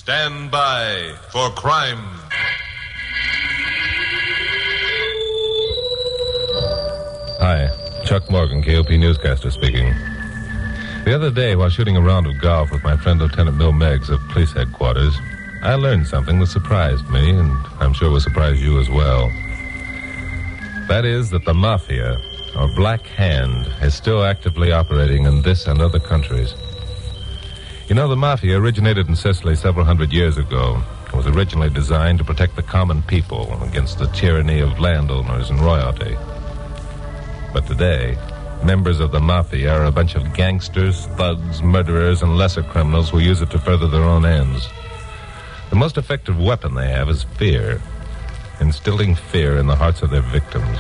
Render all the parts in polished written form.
Stand by for crime. Hi, Chuck Morgan, KOP newscaster speaking. The other day, while shooting a round of golf with my friend Lieutenant Bill Meggs of police headquarters, I learned something that surprised me, and I'm sure will surprise you as well. That is that the Mafia, or Black Hand, is still actively operating in this and other countries. You know, the Mafia originated in Sicily several hundred years ago. It was originally designed to protect the common people against the tyranny of landowners and royalty. But today, members of the Mafia are a bunch of gangsters, thugs, murderers, and lesser criminals who use it to further their own ends. The most effective weapon they have is fear, instilling fear in the hearts of their victims.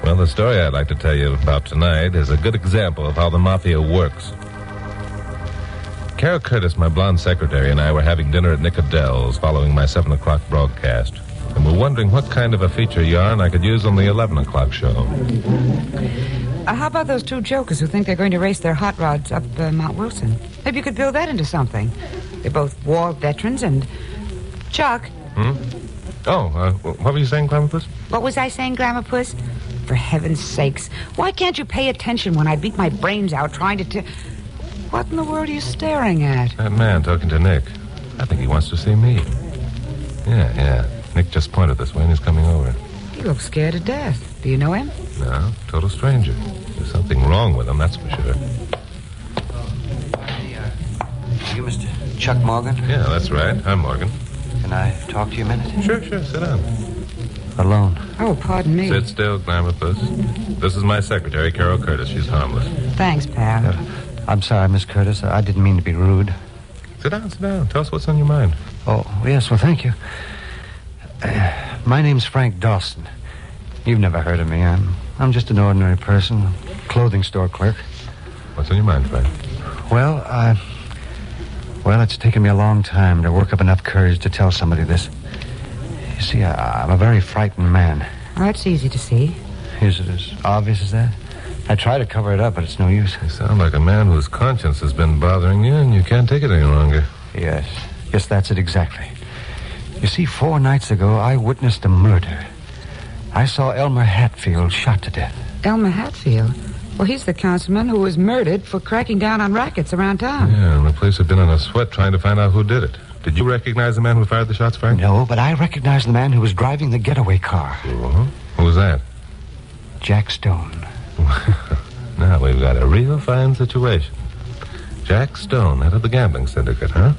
Well, the story I'd like to tell you about tonight is a good example of how the Mafia works. Carol Curtis, my blonde secretary, and I were having dinner at Nick Adele's following my 7 o'clock broadcast. And we're wondering what kind of a feature yarn I could use on the 11 o'clock show. How about those two jokers who think they're going to race their hot rods up Mount Wilson? Maybe you could build that into something. They're both war veterans and... Chuck? What were you saying, Glamourpuss? What was I saying, Glamourpuss? For heaven's sakes, why can't you pay attention when I beat my brains out trying to... What in the world are you staring at? That man talking to Nick. I think he wants to see me. Yeah. Nick just pointed this way and he's coming over. He looks scared to death. Do you know him? No, total stranger. There's something wrong with him, that's for sure. You Mr. Chuck Morgan? Yeah, that's right. I'm Morgan. Can I talk to you a minute? Sure, sit down. Alone. Oh, pardon me. Sit still, Glamourpuss. This is my secretary, Carol Curtis. She's harmless. Thanks, pal. I'm sorry, Miss Curtis. I didn't mean to be rude. Sit down. Tell us what's on your mind. Oh, yes, well, thank you. My name's Frank Dawson. You've never heard of me. I'm just an ordinary person, clothing store clerk. What's on your mind, Frank? Well, it's taken me a long time to work up enough courage to tell somebody this. You see, I'm a very frightened man. Oh, it's easy to see. Is it as obvious as that? I try to cover it up, but it's no use. You sound like a man whose conscience has been bothering you and you can't take it any longer. Yes, that's it exactly. You see, 4 nights ago, I witnessed a murder. I saw Elmer Hatfield shot to death. Elmer Hatfield? Well, he's the councilman who was murdered for cracking down on rackets around town. Yeah, and the police have been in a sweat trying to find out who did it. Did you recognize the man who fired the shots, Frank? No, but I recognized the man who was driving the getaway car. Uh-huh. Who was that? Jack Stone. Now we've got a real fine situation. Jack Stone, head of the gambling syndicate, huh?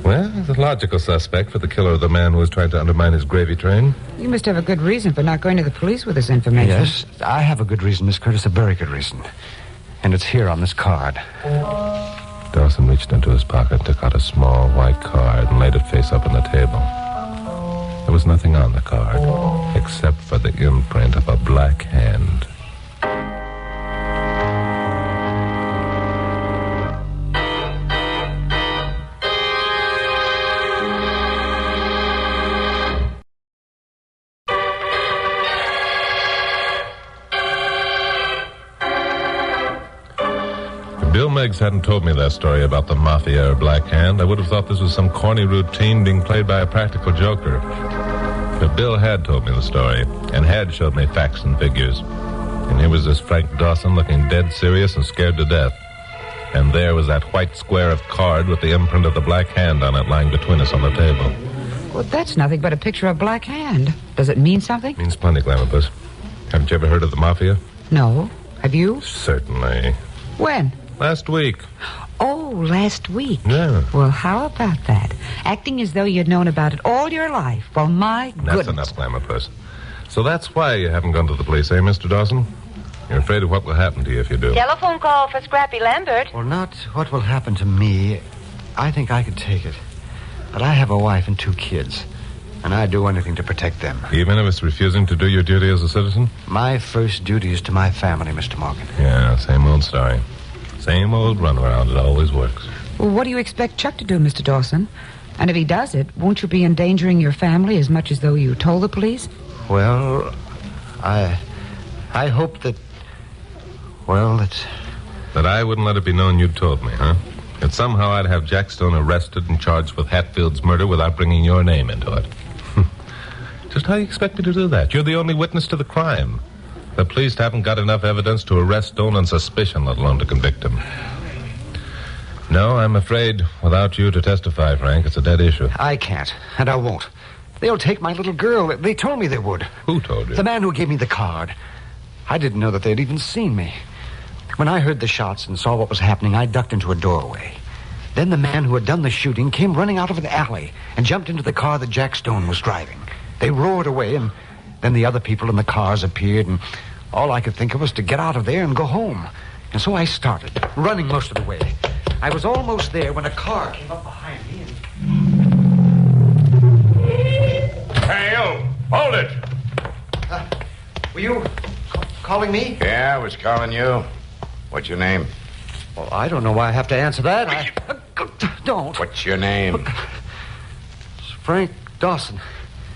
Well, he's a logical suspect for the killer of the man who was trying to undermine his gravy train. You must have a good reason for not going to the police with this information. Yes, I have a good reason, Miss Curtis, a very good reason. And it's here on this card. Dawson reached into his pocket, took out a small white card, and laid it face up on the table. There was nothing on the card, except for the imprint of a black hand. Bill Meggs hadn't told me that story about the Mafia or Black Hand, I would have thought this was some corny routine being played by a practical joker. But Bill had told me the story, and had showed me facts and figures. And here was this Frank Dawson looking dead serious and scared to death. And there was that white square of card with the imprint of the Black Hand on it lying between us on the table. Well, that's nothing but a picture of Black Hand. Does it mean something? Means plenty, Glamourpuss. Haven't you ever heard of the Mafia? No. Have you? Certainly. When? Last week. Oh, last week. Yeah. Well, how about that? Acting as though you'd known about it all your life. Well, my goodness. That's enough, Glamourpuss. So that's why you haven't gone to the police, eh, Mr. Dawson? You're afraid of what will happen to you if you do. Telephone call for Scrappy Lambert. Well, not what will happen to me. I think I could take it. But I have a wife and 2 kids. And I'd do anything to protect them. Even if it's refusing to do your duty as a citizen? My first duty is to my family, Mr. Morgan. Yeah, same old story. Same old runaround. It always works. Well, what do you expect Chuck to do, Mr. Dawson? And if he does it, won't you be endangering your family as much as though you told the police? Well, I hope that... Well, That I wouldn't let it be known you'd told me, huh? that somehow I'd have Jack Stone arrested and charged with Hatfield's murder without bringing your name into it. Just how you expect me to do that? You're the only witness to the crime. The police haven't got enough evidence to arrest Stone on suspicion, let alone to convict him. No, I'm afraid without you to testify, Frank, it's a dead issue. I can't, and I won't. They'll take my little girl. They told me they would. Who told you? The man who gave me the card. I didn't know that they'd even seen me. When I heard the shots and saw what was happening, I ducked into a doorway. Then the man who had done the shooting came running out of an alley and jumped into the car that Jack Stone was driving. They roared away, and then the other people in the cars appeared, and all I could think of was to get out of there and go home. And so I started, running most of the way. I was almost there when a car came up behind me and... Hey, you! Hold it! Were you calling me? Yeah, I was calling you. What's your name? Well, I don't know why I have to answer that. Don't. What's your name? It's Frank Dawson.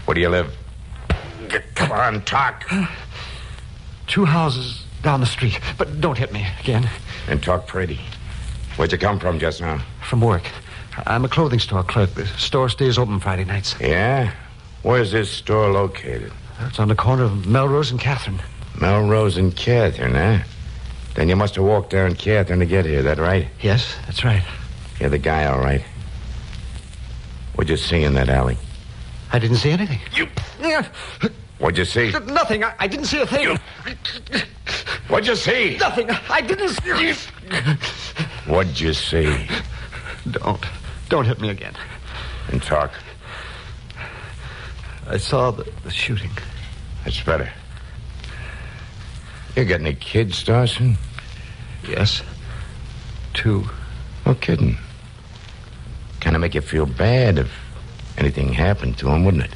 Where do you live? Come on, talk. 2 houses down the street. But don't hit me again. And talk pretty. Where'd you come from just now? From work. I'm a clothing store clerk. The store stays open Friday nights. Yeah? Where's this store located? It's on the corner of Melrose and Catherine. Melrose and Catherine, huh? Then you must have walked down Catherine to get here, that right? Yes, that's right. You're the guy, all right. What'd you see in that alley? I didn't see anything. What'd you see? Nothing. I didn't see a thing. What'd you see? Nothing. I didn't see... What'd you see? Don't hit me again. And talk. I saw the shooting. That's better. You got any kids, Dawson? Yes. 2. No kidding. Kind of make you feel bad if anything happened to them, wouldn't it?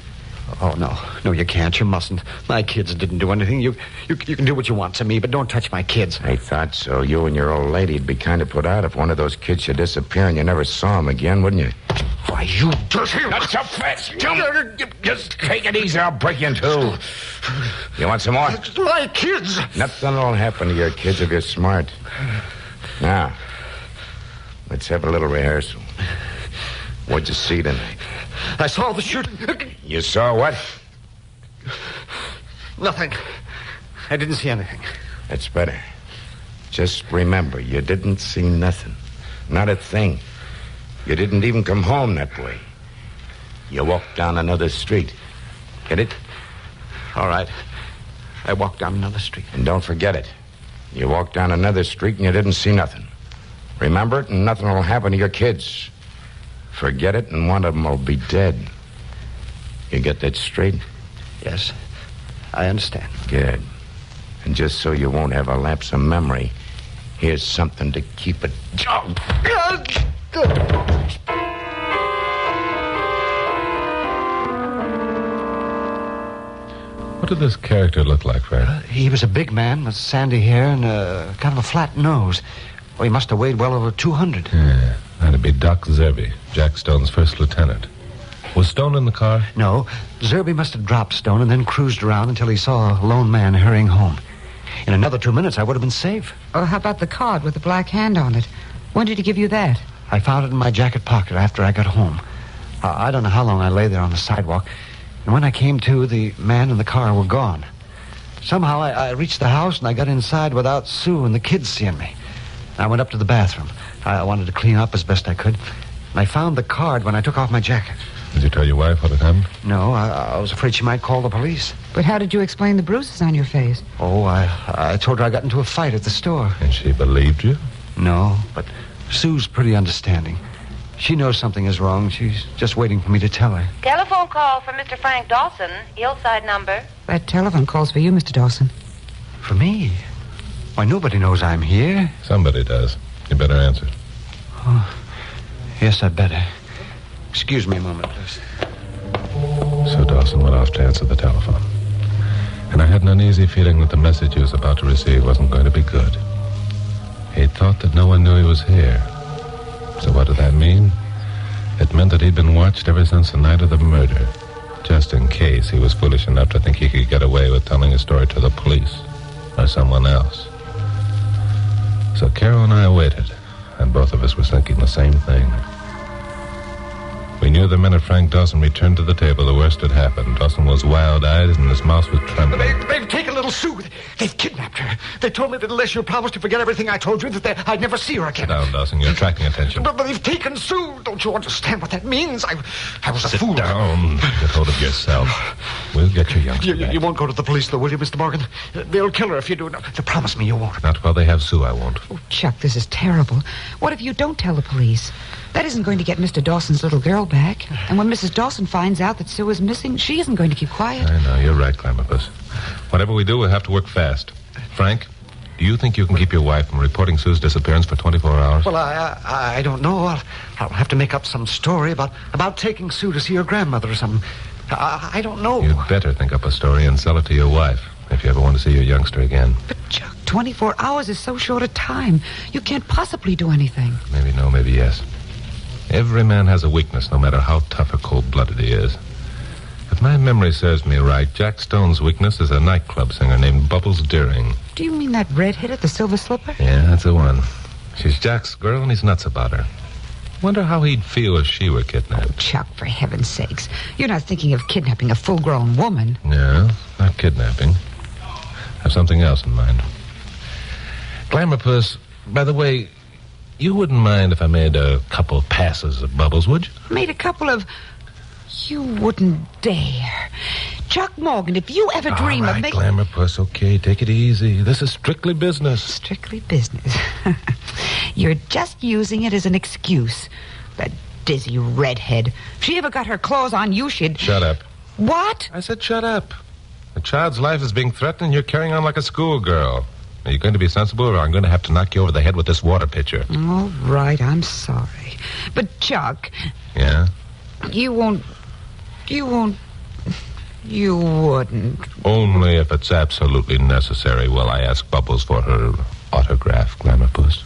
Oh, no. No, you can't. You mustn't. My kids didn't do anything. You can do what you want to me, but don't touch my kids. I thought so. You and your old lady'd be kind of put out if one of those kids should disappear and you never saw him again, wouldn't you? Why, you dirty... Not so fast. Just take it easy. I'll break you in two. You want some more? My kids! Nothing will happen to your kids if you're smart. Now, let's have a little rehearsal. What'd you see tonight? I saw the shooting. You saw what? Nothing. I didn't see anything. That's better. Just remember, you didn't see nothing. Not a thing. You didn't even come home that way. You walked down another street. Get it? All right. I walked down another street. And don't forget it. You walked down another street and you didn't see nothing. Remember it and nothing will happen to your kids. Forget it and one of them will be dead. You get that straight? Yes. I understand. Good. And just so you won't have a lapse of memory, here's something to keep it... What did this character look like, Frank? He was a big man with sandy hair and kind of a flat nose. Well, he must have weighed well over 200. Yeah, that'd be Doc Zerby, Jack Stone's first lieutenant. Was Stone in the car? No. Zerby must have dropped Stone and then cruised around until he saw a lone man hurrying home. In another 2 minutes, I would have been safe. Oh, how about the card with the black hand on it? When did he give you that? I found it in my jacket pocket after I got home. I don't know how long I lay there on the sidewalk. And when I came to, the man and the car were gone. Somehow I reached the house and I got inside without Sue and the kids seeing me. I went up to the bathroom. I wanted to clean up as best I could. And I found the card when I took off my jacket. Did you tell your wife what had happened? No, I was afraid she might call the police. But how did you explain the bruises on your face? Oh, I told her I got into a fight at the store. And she believed you? No, but Sue's pretty understanding. She knows something is wrong. She's just waiting for me to tell her. Telephone call for Mr. Frank Dawson, Hillside number. That telephone call's for you, Mr. Dawson. For me? Why, nobody knows I'm here. Somebody does. You better answer. Oh, yes, I'd better. Excuse me a moment, please. So Dawson went off to answer the telephone. And I had an uneasy feeling that the message he was about to receive wasn't going to be good. He thought that no one knew he was here. So what did that mean? It meant that he'd been watched ever since the night of the murder, just in case he was foolish enough to think he could get away with telling his story to the police or someone else. So Carol and I waited and both of us were thinking the same thing. We knew the minute Frank Dawson returned to the table, the worst had happened. Dawson was wild-eyed, and his mouth was trembling. They've taken little Sue. They've kidnapped her. They told me that unless you promised to forget everything I told you, that I'd never see her again. Sit down, Dawson. You're attracting attention. But they've taken Sue. Don't you understand what that means? I was a fool. Sit down. Get hold of yourself. We'll get your youngster back. You won't go to the police, though, will you, Mr. Morgan? They'll kill her if you do. No, promise me you won't. Not while they have Sue, I won't. Oh, Chuck, this is terrible. What if you don't tell the police? That isn't going to get Mr. Dawson's little girl back. And when Mrs. Dawson finds out that Sue is missing, she isn't going to keep quiet. I know. You're right, Glamourpuss. Whatever we do, we'll have to work fast. Frank, do you think you can keep your wife from reporting Sue's disappearance for 24 hours? Well, I don't know. I'll have to make up some story about taking Sue to see her grandmother or something. I don't know. You'd better think up a story and sell it to your wife if you ever want to see your youngster again. But, Chuck, 24 hours is so short a time. You can't possibly do anything. Maybe no, maybe yes. Every man has a weakness, no matter how tough or cold-blooded he is. If my memory serves me right, Jack Stone's weakness is a nightclub singer named Bubbles Deering. Do you mean that redhead at the Silver Slipper? Yeah, that's the one. She's Jack's girl, and he's nuts about her. Wonder how he'd feel if she were kidnapped. Oh, Chuck, for heaven's sakes. You're not thinking of kidnapping a full-grown woman. No, not kidnapping. Have something else in mind. Glamourpuss, by the way, you wouldn't mind if I made a couple passes at Bubbles, would you? Made a couple of... You wouldn't dare. Chuck Morgan, if you ever dream of making... All right, Glamourpuss, okay, take it easy. This is strictly business. Strictly business. You're just using it as an excuse. That dizzy redhead. If she ever got her claws on you, she'd... Shut up. What? I said shut up. A child's life is being threatened and you're carrying on like a schoolgirl. Are you going to be sensible, or I'm going to have to knock you over the head with this water pitcher? All right, I'm sorry. But, Chuck... Yeah? You wouldn't... Only if it's absolutely necessary will I ask Bubbles for her autograph, Glamourpuss.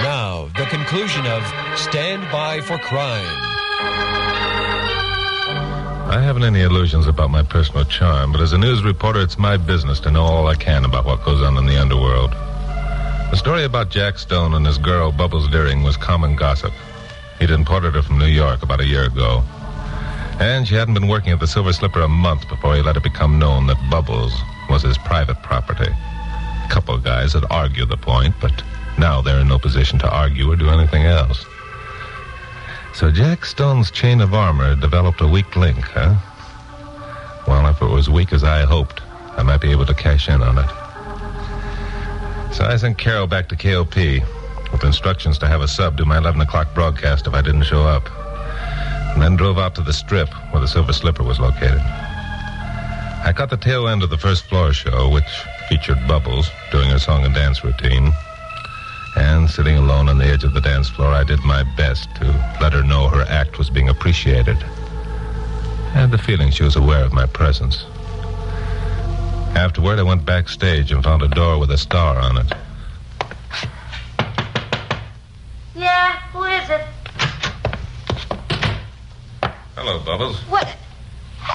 Now, the conclusion of Stand By for Crime. I haven't any illusions about my personal charm, but as a news reporter, it's my business to know all I can about what goes on in the underworld. The story about Jack Stone and his girl, Bubbles Deering, was common gossip. He'd imported her from New York about a year ago. And she hadn't been working at the Silver Slipper a month before he let it become known that Bubbles was his private property. A couple of guys had argued the point, but now they're in no position to argue or do anything else. So Jack Stone's chain of armor developed a weak link, huh? Well, if it was weak as I hoped, I might be able to cash in on it. So I sent Carol back to KOP with instructions to have a sub do my 11 o'clock broadcast if I didn't show up. And then drove out to the Strip where the Silver Slipper was located. I caught the tail end of the first floor show, which featured Bubbles doing her song and dance routine. And sitting alone on the edge of the dance floor, I did my best to let her know her act was being appreciated. I had the feeling she was aware of my presence. Afterward, I went backstage and found a door with a star on it. Yeah, who is it? Hello, Bubbles. What?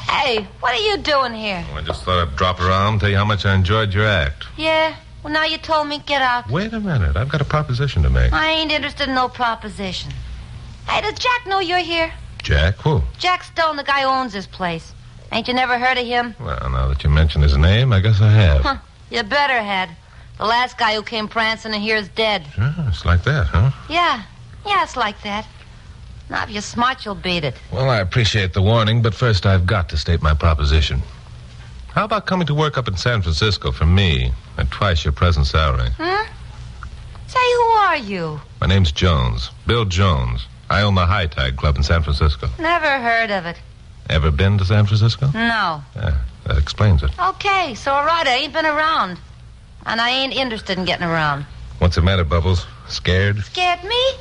Hey, what are you doing here? Well, I just thought I'd drop around, tell you how much I enjoyed your act. Yeah? Well, now you told me, get out. Wait a minute. I've got a proposition to make. I ain't interested in no proposition. Hey, does Jack know you're here? Jack? Who? Jack Stone, the guy who owns this place. Ain't you never heard of him? Well, now that you mention his name, I guess I have. Huh, you better had. The last guy who came prancing in here is dead. Sure, it's like that, huh? Yeah, it's like that. Now, if you're smart, you'll beat it. Well, I appreciate the warning, but first I've got to state my proposition. How about coming to work up in San Francisco for me at twice your present salary? Huh? Say, who are you? My name's Jones. Bill Jones. I own the High Tide Club in San Francisco. Never heard of it. Ever been to San Francisco? No. Yeah, that explains it. Okay, so all right, I ain't been around. And I ain't interested in getting around. What's the matter, Bubbles? Scared? Scared me?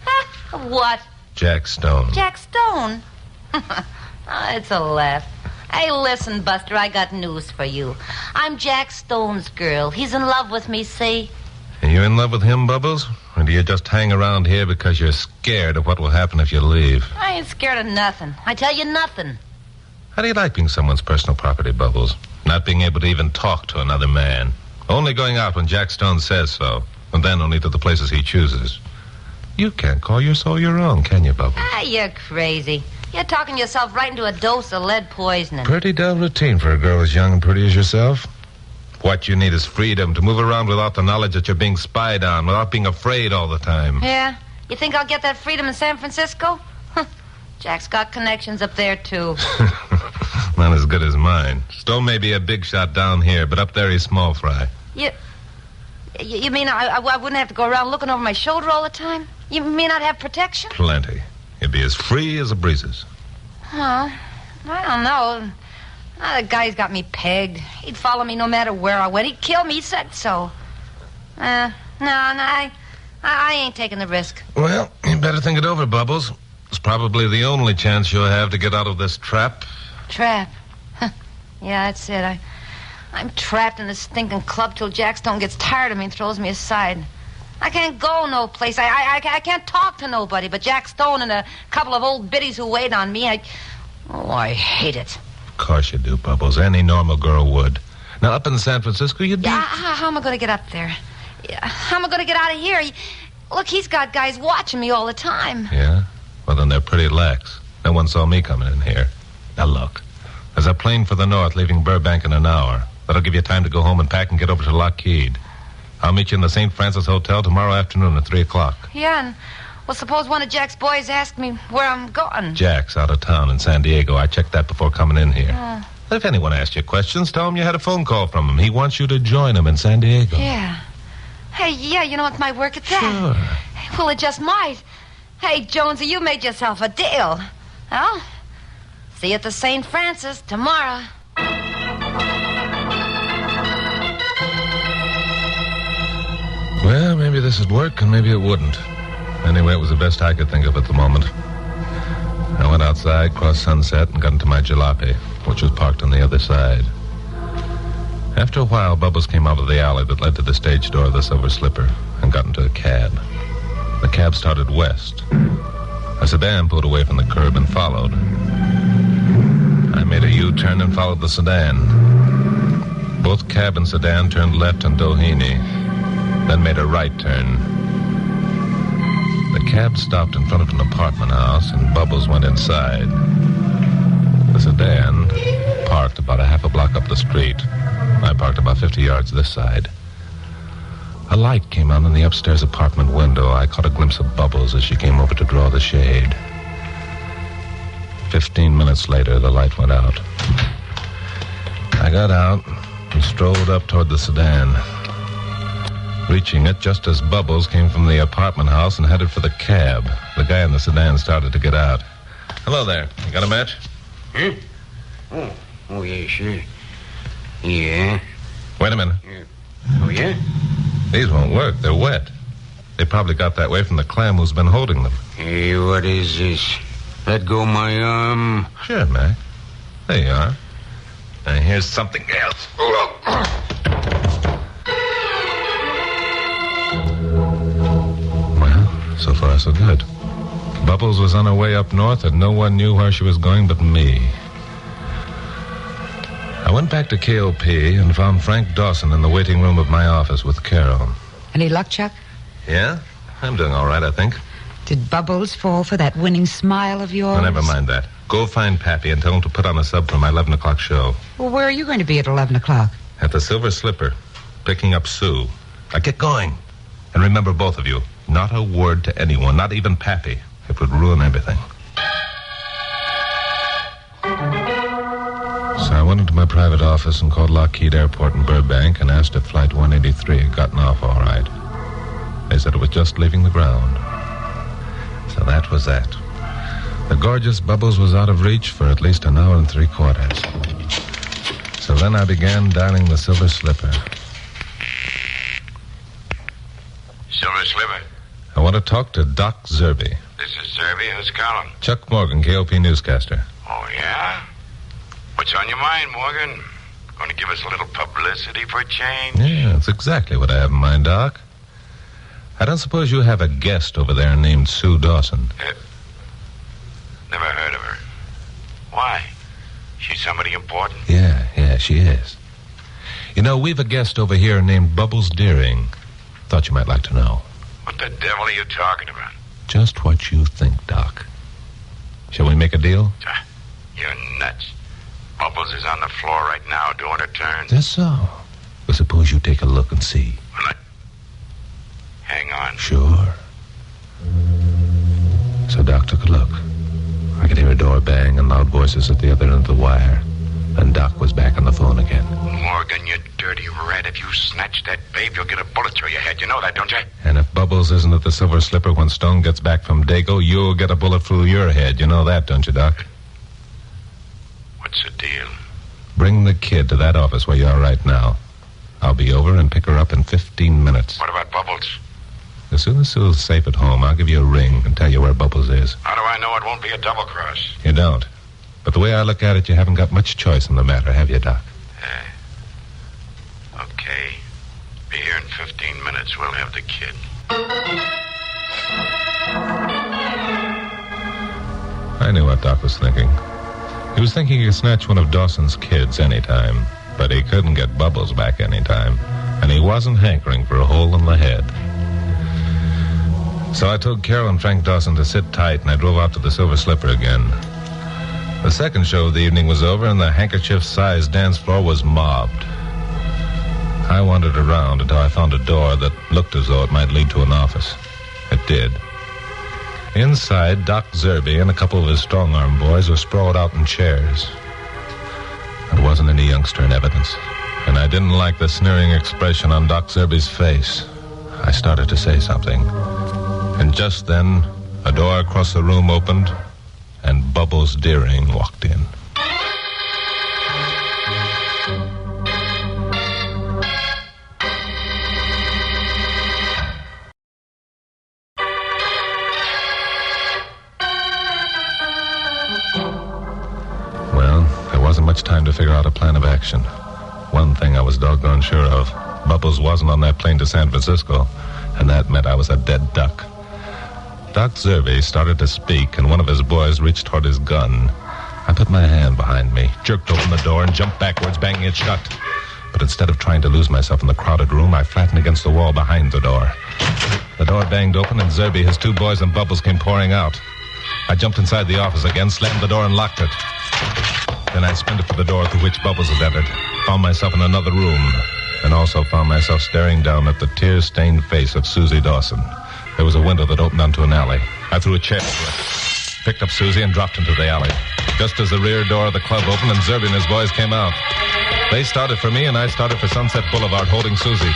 Huh? Of what? Jack Stone. Jack Stone? Oh, it's a laugh. Hey, listen, Buster, I got news for you. I'm Jack Stone's girl. He's in love with me, see? Are you in love with him, Bubbles? Or do you just hang around here because you're scared of what will happen if you leave? I ain't scared of nothing. I tell you nothing. How do you like being someone's personal property, Bubbles? Not being able to even talk to another man. Only going out when Jack Stone says so. And then only to the places he chooses. You can't call your soul your own, can you, Bubbles? Ah, you're crazy. You're talking yourself right into a dose of lead poisoning. Pretty dull routine for a girl as young and pretty as yourself. What you need is freedom to move around without the knowledge that you're being spied on, without being afraid all the time. Yeah? You think I'll get that freedom in San Francisco? Jack's got connections up there, too. Not as good as mine. Stone may be a big shot down here, but up there he's small fry. You mean I wouldn't have to go around looking over my shoulder all the time? You mean I'd have protection? Plenty. He'd be as free as the breezes. Huh? I don't know. The guy's got me pegged. He'd follow me no matter where I went. He'd kill me. He said so. No, I ain't taking the risk. Well, you better think it over, Bubbles. It's probably the only chance you'll have to get out of this trap. Trap? Yeah, that's it. I'm trapped in this stinking club till Jack Stone gets tired of me and throws me aside. I can't go no place. I can't talk to nobody but Jack Stone and a couple of old biddies who wait on me. I hate it. Of course you do, Bubbles. Any normal girl would. Now, up in San Francisco, you'd be... Yeah, how am I going to get up there? How am I going to get out of here? Look, he's got guys watching me all the time. Yeah? Well, then they're pretty lax. No one saw me coming in here. Now, look. There's a plane for the north leaving Burbank in an hour. That'll give you time to go home and pack and get over to Lockheed. I'll meet you in the St. Francis Hotel tomorrow afternoon at 3 o'clock. Yeah, and, well, suppose one of Jack's boys asked me where I'm going. Jack's out of town in San Diego. I checked that before coming in here. If anyone asks you questions, tell him you had a phone call from him. He wants you to join him in San Diego. Yeah. Hey, yeah, you know, it might work at that. Sure. Well, it just might. Hey, Jonesy, you made yourself a deal. Well, see you at the St. Francis tomorrow. Well, maybe this would work, and maybe it wouldn't. Anyway, it was the best I could think of at the moment. I went outside, crossed Sunset, and got into my jalopy, which was parked on the other side. After a while, Bubbles came out of the alley that led to the stage door of the Silver Slipper and got into a cab. The cab started west. A sedan pulled away from the curb and followed. I made a U-turn and followed the sedan. Both cab and sedan turned left on Doheny, then made a right turn. The cab stopped in front of an apartment house, and Bubbles went inside. The sedan parked about a half a block up the street. I parked about 50 yards this side. A light came on in the upstairs apartment window. I caught a glimpse of Bubbles as she came over to draw the shade. 15 minutes later, the light went out. I got out and strolled up toward the sedan. Reaching it just as Bubbles came from the apartment house and headed for the cab. The guy in the sedan started to get out. Hello there. You got a match? Huh? Oh, yeah, sure. Yeah. Wait a minute. Oh, yeah? These won't work. They're wet. They probably got that way from the clam who's been holding them. Hey, what is this? Let go my arm. Sure, Mac. There you are. Now, here's something else. Well, so far so good. Bubbles was on her way up north, and no one knew where she was going but me. I went back to KOP and found Frank Dawson in the waiting room of my office with Carol. Any luck, Chuck? Yeah? I'm doing all right, I think. Did Bubbles fall for that winning smile of yours? Oh, never mind that. Go find Pappy and tell him to put on a sub for my 11 o'clock show. Well, where are you going to be at 11 o'clock? At the Silver Slipper, picking up Sue. Now get going. And remember, both of you, not a word to anyone, not even Pappy. It would ruin everything. So I went into my private office and called Lockheed Airport in Burbank and asked if Flight 183 had gotten off all right. They said it was just leaving the ground. So that was that. The gorgeous Bubbles was out of reach for at least an hour and 3/4. So then I began dialing the Silver Slipper. Silver Slipper. I want to talk to Doc Zerby. This is Zerby. Who's calling? Chuck Morgan, KOP newscaster. Oh, yeah? What's on your mind, Morgan? Going to give us a little publicity for a change? Yeah, that's exactly what I have in mind, Doc. I don't suppose you have a guest over there named Sue Dawson. Never heard of her. Why? She's somebody important? Yeah, she is. You know, we've a guest over here named Bubbles Deering. Thought you might like to know. What the devil are you talking about? Just what you think, Doc. Shall we make a deal? You're nuts. Bubbles is on the floor right now doing her turn. That's so. Well, suppose you take a look and see. Hang on. Sure. So Doc took a look. I could hear a door bang and loud voices at the other end of the wire. Then Doc was back on the phone again. Morgan, you dirty rat. If you snatch that babe, you'll get a bullet through your head. You know that, don't you? And if Bubbles isn't at the Silver Slipper when Stone gets back from Dago, you'll get a bullet through your head. You know that, don't you, Doc? What's the deal? Bring the kid to that office where you are right now. I'll be over and pick her up in 15 minutes. What about Bubbles? As soon as Sue's safe at home, I'll give you a ring and tell you where Bubbles is. How do I know it won't be a double-cross? You don't. But the way I look at it, you haven't got much choice in the matter, have you, Doc? Okay. Be here in 15 minutes. We'll have the kid. I knew what Doc was thinking. He was thinking he could snatch one of Dawson's kids anytime, but he couldn't get Bubbles back anytime, and he wasn't hankering for a hole in the head. So I told Carol and Frank Dawson to sit tight, and I drove out to the Silver Slipper again. The second show of the evening was over, and the handkerchief-sized dance floor was mobbed. I wandered around until I found a door that looked as though it might lead to an office. It did. Inside, Doc Zerby and a couple of his strong-arm boys were sprawled out in chairs. There wasn't any youngster in evidence, and I didn't like the sneering expression on Doc Zerby's face. I started to say something. And just then, a door across the room opened, and Bubbles Deering walked in. Well, there wasn't much time to figure out a plan of action. One thing I was doggone sure of. Bubbles wasn't on that plane to San Francisco, and that meant I was a dead duck. Doc Zerby started to speak, and one of his boys reached toward his gun. I put my hand behind me, jerked open the door, and jumped backwards, banging it shut. But instead of trying to lose myself in the crowded room, I flattened against the wall behind the door. The door banged open, and Zerby, his two boys, and Bubbles came pouring out. I jumped inside the office again, slammed the door, and locked it. Then I sprinted for the door through which Bubbles had entered, found myself in another room, and also found myself staring down at the tear-stained face of Susie Dawson. There was a window that opened onto an alley. I threw a chair through it, picked up Susie, and dropped into the alley. Just as the rear door of the club opened and Zerby and his boys came out. They started for me, and I started for Sunset Boulevard, holding Susie.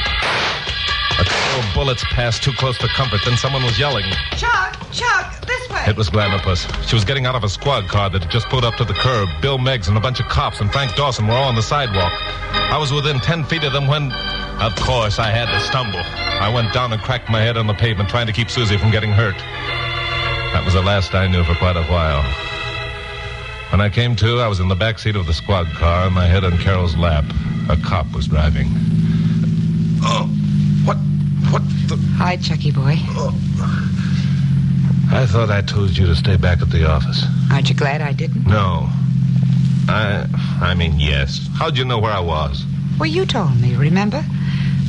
A couple of bullets passed too close for comfort. Then someone was yelling. Chuck, this way. It was Glamourpuss. She was getting out of a squad car that had just pulled up to the curb. Bill Meggs and a bunch of cops and Frank Dawson were all on the sidewalk. I was within 10 feet of them when, of course, I had to stumble. I went down and cracked my head on the pavement, trying to keep Susie from getting hurt. That was the last I knew for quite a while. When I came to, I was in the back seat of the squad car, my head on Carol's lap. A cop was driving. Oh, what the... Hi, Chucky boy. Oh. I thought I told you to stay back at the office. Aren't you glad I didn't? No. I mean, yes. How'd you know where I was? Well, you told me, remember?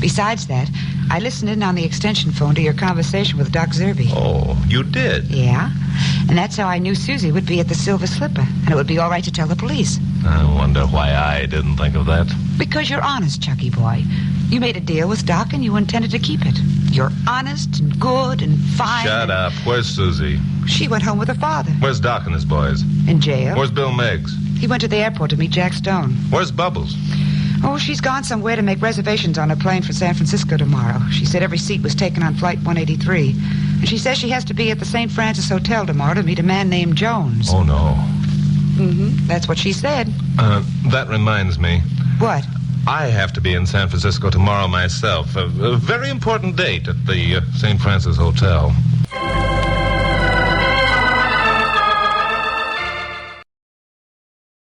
Besides that, I listened in on the extension phone to your conversation with Doc Zerby. Oh, you did? Yeah, and that's how I knew Susie would be at the Silver Slipper, and it would be all right to tell the police. I wonder why I didn't think of that. Because you're honest, Chucky boy. You made a deal with Doc, and you intended to keep it. You're honest and good and fine. Shut up. Where's Susie? She went home with her father. Where's Doc and his boys? In jail. Where's Bill Meggs? He went to the airport to meet Jack Stone. Where's Bubbles? Oh, she's gone somewhere to make reservations on a plane for San Francisco tomorrow. She said every seat was taken on Flight 183. And she says she has to be at the St. Francis Hotel tomorrow to meet a man named Jones. Oh, no. Mm-hmm. That's what she said. That reminds me. What? I have to be in San Francisco tomorrow myself. A very important date at the St. Francis Hotel.